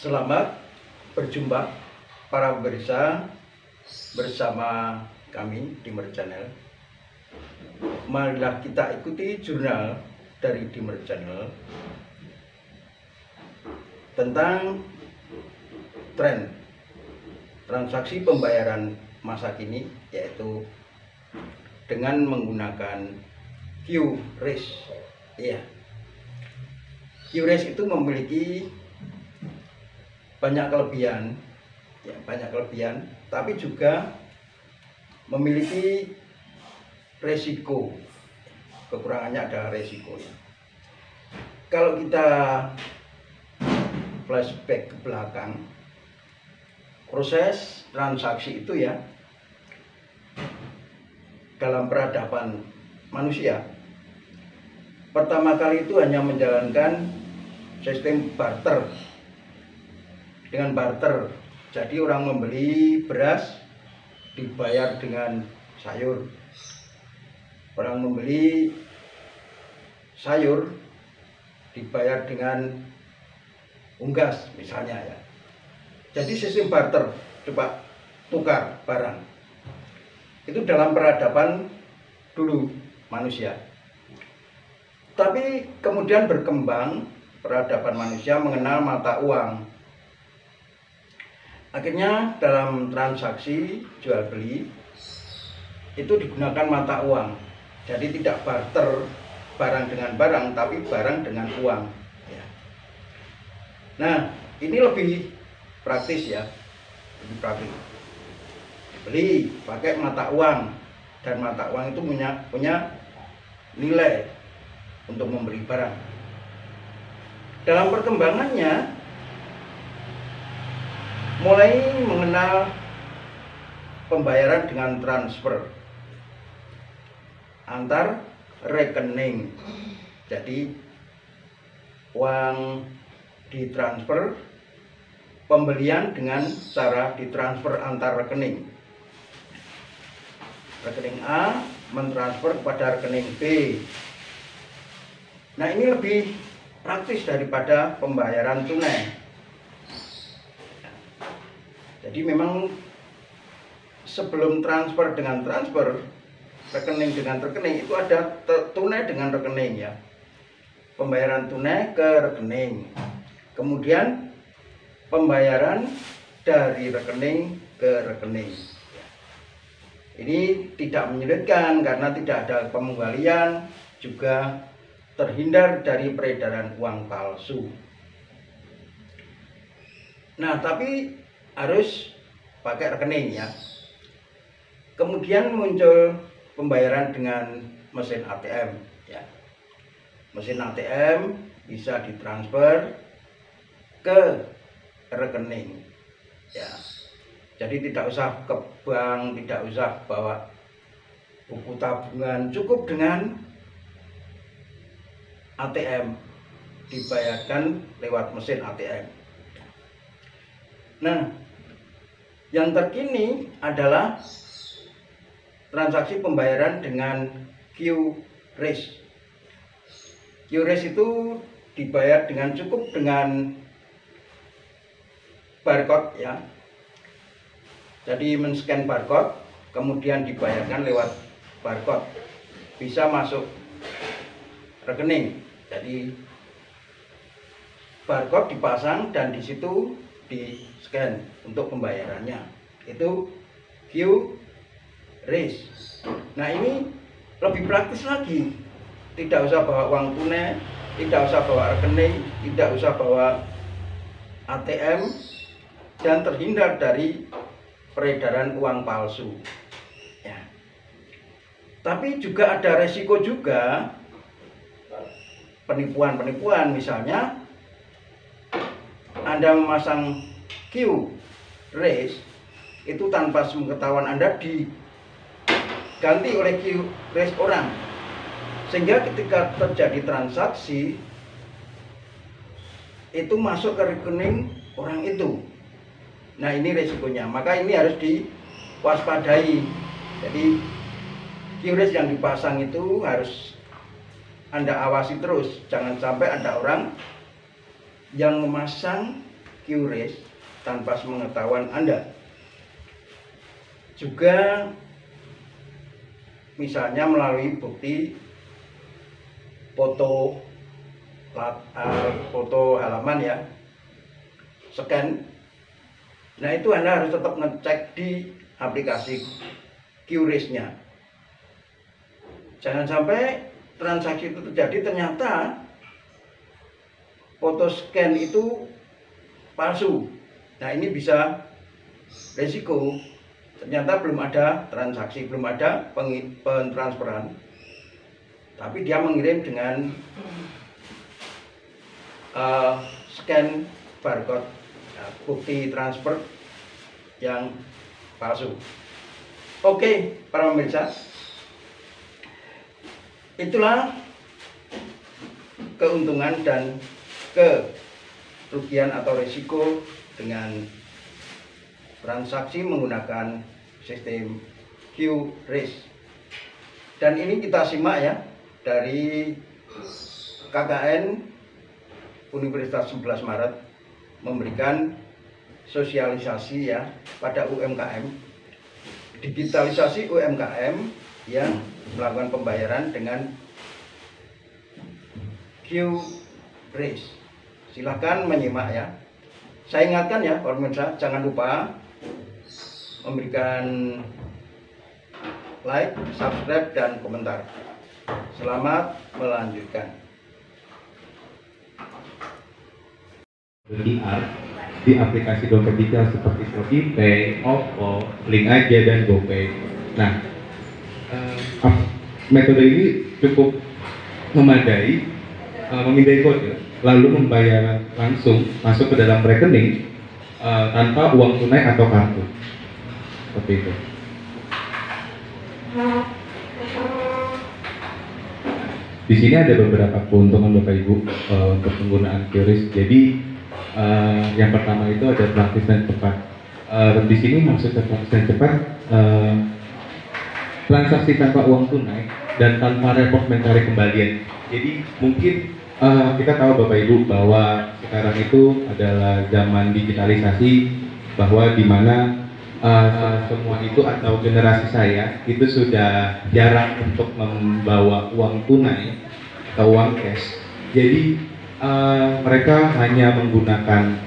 Selamat berjumpa para pemirsa bersama kami Dimer Channel. Marilah kita ikuti jurnal dari Dimer Channel tentang tren transaksi pembayaran masa kini, yaitu dengan menggunakan QRIS. Ya, QRIS itu memiliki banyak kelebihan, tapi juga memiliki resiko. Kekurangannya adalah resiko. Kalau kita flashback ke belakang, proses transaksi itu dalam peradaban manusia pertama kali itu hanya menjalankan sistem barter. Dengan barter, jadi orang membeli beras dibayar dengan sayur, orang membeli sayur dibayar dengan unggas misalnya ya. Jadi sistem barter, coba tukar barang, itu dalam peradaban dulu manusia. Tapi kemudian berkembang peradaban manusia mengenal mata uang. Akhirnya dalam transaksi jual beli itu digunakan mata uang. Jadi tidak barter barang dengan barang, tapi barang dengan uang ya. Nah, ini lebih praktis ya, lebih praktis. Beli pakai mata uang, dan mata uang itu punya nilai untuk membeli barang. Dalam perkembangannya mulai mengenal pembayaran dengan transfer antar rekening. Jadi uang ditransfer, pembelian dengan cara ditransfer antar rekening. Rekening A mentransfer kepada rekening B. Nah, ini lebih praktis daripada pembayaran tunai. Jadi memang sebelum transfer dengan transfer, rekening dengan rekening, itu ada tunai dengan rekening ya. Pembayaran tunai ke rekening. Kemudian pembayaran dari rekening ke rekening. Ini tidak menyulitkan karena tidak ada pengembalian, juga terhindar dari peredaran uang palsu. Nah, tapi harus pakai rekening ya. Kemudian muncul pembayaran dengan mesin ATM ya. Mesin ATM bisa ditransfer ke rekening ya. Jadi tidak usah ke bank, tidak usah bawa buku tabungan, cukup dengan ATM, dibayarkan lewat mesin ATM. Nah, yang terkini adalah transaksi pembayaran dengan QRIS. QRIS itu dibayar dengan cukup dengan barcode ya. Jadi men-scan barcode, kemudian dibayarkan lewat barcode, bisa masuk rekening. Jadi barcode dipasang dan di situ di scan untuk pembayarannya. Itu QRIS. Nah, ini lebih praktis lagi. Tidak usah bawa uang tunai, tidak usah bawa rekening, tidak usah bawa ATM, dan terhindar dari peredaran uang palsu ya. Tapi juga ada resiko juga, penipuan, misalnya Anda memasang QRIS itu tanpa sepengetahuan Anda diganti oleh QRIS orang, sehingga ketika terjadi transaksi itu masuk ke rekening orang itu. Nah, ini resikonya, maka ini harus diwaspadai. Jadi QRIS yang dipasang itu harus Anda awasi terus, jangan sampai ada orang yang memasang QRIS tanpa sepengetahuan Anda. Juga misalnya melalui bukti foto halaman ya, scan. Nah itu Anda harus tetap ngecek di aplikasi QRIS-nya. Jangan sampai transaksi itu terjadi ternyata foto scan itu palsu. Nah ini bisa resiko, ternyata belum ada transaksi, belum ada pentransferan, tapi dia mengirim dengan scan barcode, bukti transfer yang palsu. Oke, para pemirsa, itulah keuntungan dan kerugian atau risiko dengan transaksi menggunakan sistem QRIS. Dan ini kita simak ya dari KKN Universitas 11 Maret memberikan sosialisasi ya pada UMKM, digitalisasi UMKM yang melakukan pembayaran dengan QRIS. Silahkan menyimak ya. Saya ingatkan ya para pemirsa, jangan lupa memberikan like, subscribe, dan komentar. Selamat melanjutkan. QR di aplikasi dompet digital seperti Shopee, OVO, Link Aja, dan GoPay. Nah, metode ini cukup memadai, memindai kode, lalu membayar langsung masuk ke dalam rekening tanpa uang tunai atau kartu. Seperti itu. Di sini ada beberapa keuntungan Bapak Ibu untuk penggunaan QRIS. Jadi yang pertama itu ada praktis dan cepat. Di sini maksudnya praktis dan cepat, transaksi tanpa uang tunai dan tanpa repot mencari kembalian. Jadi mungkin kita tahu Bapak Ibu bahwa sekarang itu adalah zaman digitalisasi, bahwa di mana semua itu atau generasi saya itu sudah jarang untuk membawa uang tunai atau uang cash. Jadi mereka hanya menggunakan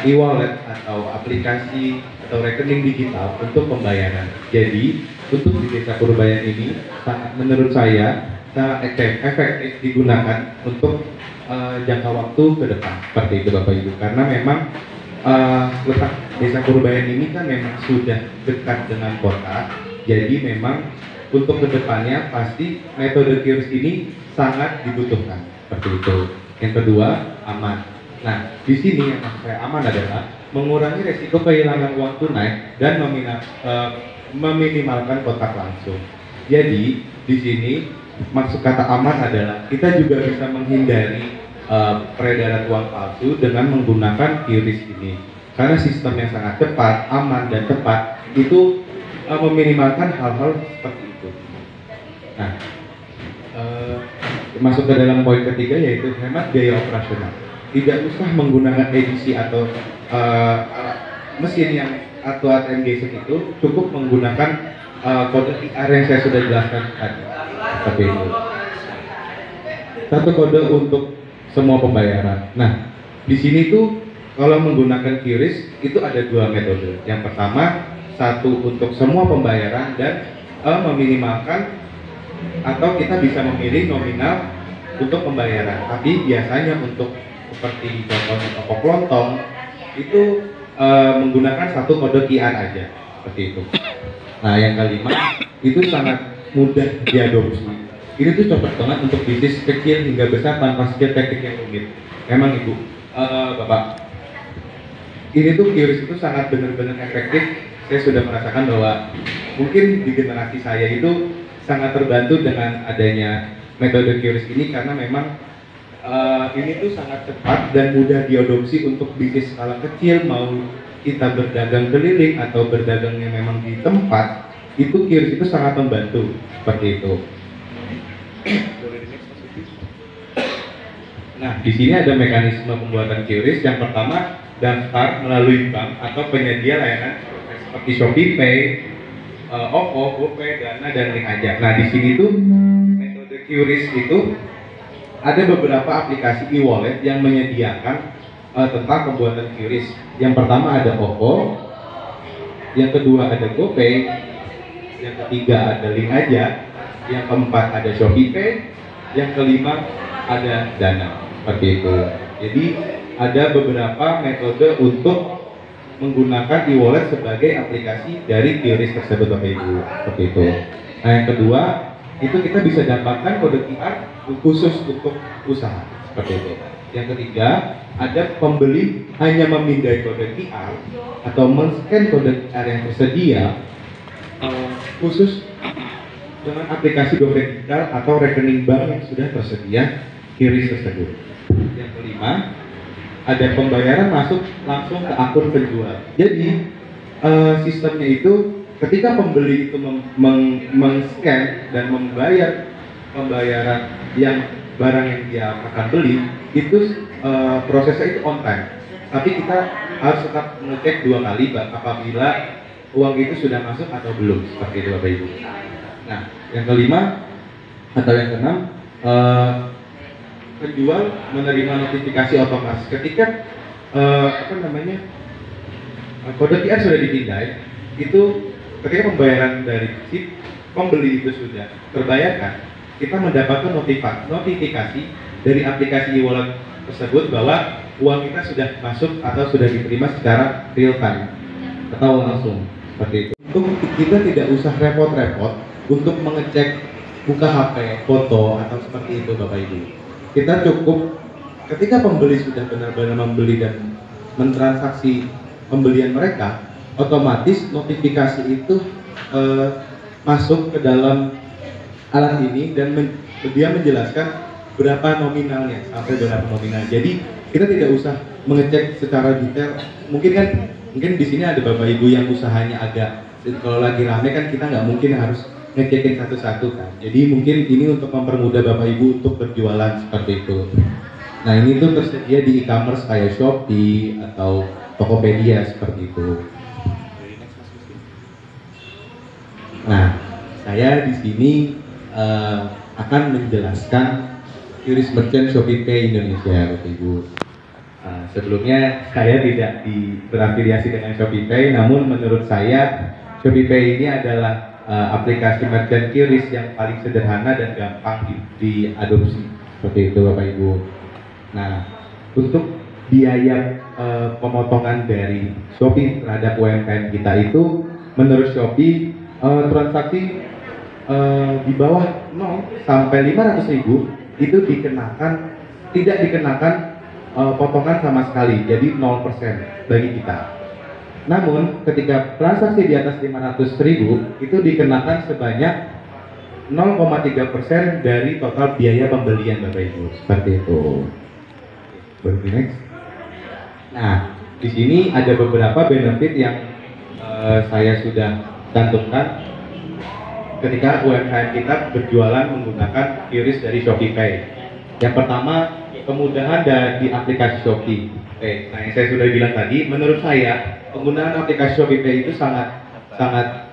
e-wallet atau aplikasi atau rekening digital untuk pembayaran. Jadi untuk di Desa Purbayan ini menurut saya sangat efektif digunakan untuk jangka waktu ke depan, seperti itu Bapak Ibu. Karena memang letak Desa Purbayan ini kan memang sudah dekat dengan kota, jadi memang untuk kedepannya pasti metode QRIS ini sangat dibutuhkan, seperti itu. Yang kedua, aman. Nah, di sini yang maksud saya aman adalah mengurangi resiko kehilangan uang tunai dan meminimalkan kontak langsung. Jadi di sini maksud kata aman adalah kita juga bisa menghindari peredaran uang palsu dengan menggunakan QRIS ini. Karena sistem yang sangat cepat, aman, dan tepat itu meminimalkan hal-hal seperti itu. Nah, masuk ke dalam poin ketiga yaitu hemat biaya operasional. Tidak usah menggunakan edisi atau mesin yang atau ATM gesek itu, cukup menggunakan kode QR yang saya sudah jelaskan tadi. Seperti itu. Satu kode untuk semua pembayaran. Nah, di sini tuh kalau menggunakan QRIS itu ada dua metode. Yang pertama, satu untuk semua pembayaran dan meminimalkan atau kita bisa memilih nominal untuk pembayaran. Tapi biasanya untuk seperti contohnya toko kelontong itu menggunakan satu kode QR aja, seperti itu. Nah, yang kelima itu sangat mudah diadopsi. Ini tuh cocok banget untuk bisnis kecil hingga besar tanpa skill teknik yang rumit. Memang Ibu, Bapak, ini tuh QRIS itu sangat benar-benar efektif. Saya sudah merasakan bahwa mungkin di generasi saya itu sangat terbantu dengan adanya metode QRIS ini, karena memang ini tuh sangat cepat dan mudah diadopsi untuk bisnis skala kecil, mau kita berdagang keliling atau berdagang yang memang di tempat, itu QRIS itu sangat membantu, seperti itu. Nah, di sini ada mekanisme pembuatan QRIS. Yang pertama, daftar melalui bank atau penyedia layanan seperti ShopeePay, OVO, GoPay, Dana, dan Link Aja. Nah, di sini tuh metode QRIS itu ada beberapa aplikasi e-wallet yang menyediakan tentang pembuatan QRIS. Yang pertama ada OVO, yang kedua ada GoPay, yang ketiga ada Link Aja, yang keempat ada ShopeePay, yang kelima ada Dana. Seperti itu. Jadi ada beberapa metode untuk menggunakan e-wallet sebagai aplikasi dari QRIS tersebut, Bapak Ibu. Seperti itu. Nah, yang kedua itu kita bisa dapatkan kode QR khusus untuk usaha. Seperti itu. Yang ketiga, ada pembeli hanya memindai kode QR atau men-scan kode QR yang tersedia khusus dengan aplikasi dompet digital atau rekening bank yang sudah tersedia QRIS tersebut. Yang kelima, ada pembayaran masuk langsung ke akun penjual. Jadi sistemnya itu ketika pembeli itu meng-scan dan membayar pembayaran yang barang yang dia akan beli, itu prosesnya itu on time. Tapi kita harus tetap mengecek 2 kali apabila uang itu sudah masuk atau belum, seperti itu Bapak Ibu. Nah, yang kelima atau yang keenam, penjual menerima notifikasi otomatis ketika kode QR sudah dipindai. Itu ketika pembayaran dari si pembeli itu sudah terbayarkan, kita mendapatkan notifikasi dari aplikasi e-wallet tersebut bahwa uang kita sudah masuk atau sudah diterima secara real time atau langsung, seperti itu. Untuk kita tidak usah repot-repot untuk mengecek buka HP, foto atau seperti itu Bapak Ibu. Kita cukup ketika pembeli sudah benar-benar membeli dan mentransaksi pembelian mereka, otomatis notifikasi itu masuk ke dalam alat ini dan dia menjelaskan berapa nominalnya, sampai berapa nominal. Jadi kita tidak usah mengecek secara detail. Mungkin di sini ada Bapak Ibu yang usahanya agak, kalau lagi rame kan kita nggak mungkin harus ngecekin satu-satu kan. Jadi mungkin ini untuk mempermudah Bapak Ibu untuk berjualan seperti itu. Nah, ini tuh tersedia di e-commerce kayak Shopee atau Tokopedia seperti itu. Nah, saya di sini akan menjelaskan QRIS Merchant ShopeePay Indonesia, Bapak Ibu. Sebelumnya saya tidak berafiliasi dengan ShopeePay, namun menurut saya ShopeePay ini adalah aplikasi merchant QRIS yang paling sederhana dan gampang diadopsi, seperti itu Bapak Ibu. Nah, untuk biaya pemotongan dari Shopee terhadap UMKM kita itu, menurut Shopee transaksi di bawah 0 sampai 500.000 itu tidak dikenakan potongan sama sekali, jadi 0% bagi kita. Namun ketika transaksi di atas 500.000 itu dikenakan sebanyak 0,3% dari total biaya pembelian Bapak Ibu, seperti itu. Next. Nah, di sini ada beberapa benefit yang saya sudah cantumkan ketika UMKM kita berjualan menggunakan QRIS dari ShopeePay. Yang pertama, kemudahan di aplikasi Shopee. Nah, yang saya sudah bilang tadi, menurut saya penggunaan aplikasi ShopeePay itu sangat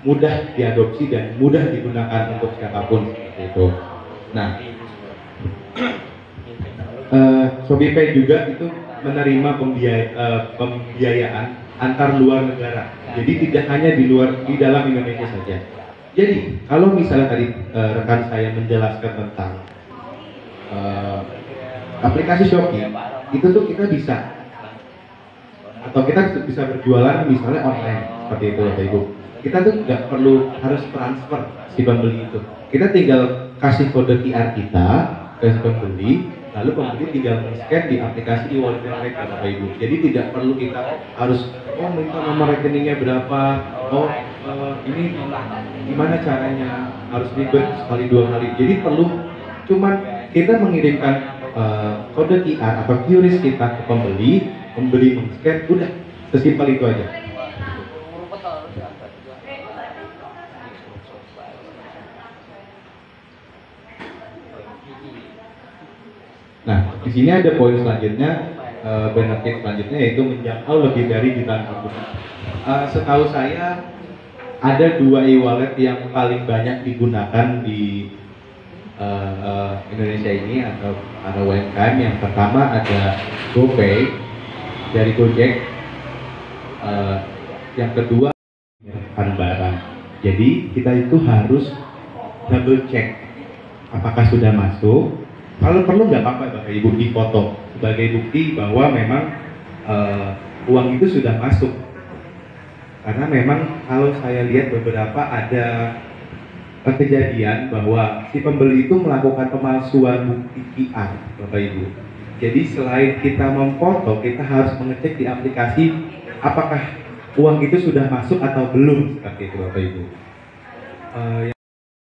mudah diadopsi dan mudah digunakan untuk siapapun, seperti itu. Nah, ShopeePay juga itu menerima pembiayaan antar luar negara. Jadi tidak hanya di dalam Indonesia saja. Jadi kalau misalnya tadi rekan saya menjelaskan tentang aplikasi Shopee, itu tuh kita bisa berjualan misalnya online, seperti itu Bapak Ibu. Kita tuh nggak perlu harus transfer si pembeli itu. Kita tinggal kasih kode QR kita ke pembeli, lalu pembeli tinggal men-scan di aplikasi e-wallet mereka Bapak Ibu. Jadi tidak perlu kita harus minta nomor rekeningnya berapa, ini gimana caranya, harus ribet sekali 2 kali. Jadi perlu cuman kita mengirimkan kode QR atau QRIS kita ke pembeli men-scan, udah sesimpel itu aja. Nah, Di sini ada poin selanjutnya, benefit selanjutnya yaitu menjangkau lebih dari jutaan pengguna. Setahu saya ada dua e-wallet yang paling banyak digunakan di Indonesia ini atau para UMKM. Yang pertama ada GoPay dari Gojek, yang kedua barang. Jadi kita itu harus double check apakah sudah masuk. Kalau perlu nggak apa-apa Bapak Ibu dipoto sebagai bukti bahwa memang uang itu sudah masuk. Karena memang kalau saya lihat beberapa ada kejadian bahwa si pembeli itu melakukan pemalsuan bukti QR, Bapak Ibu. Jadi selain kita memfoto, kita harus mengecek di aplikasi apakah uang itu sudah masuk atau belum, seperti itu Bapak Ibu.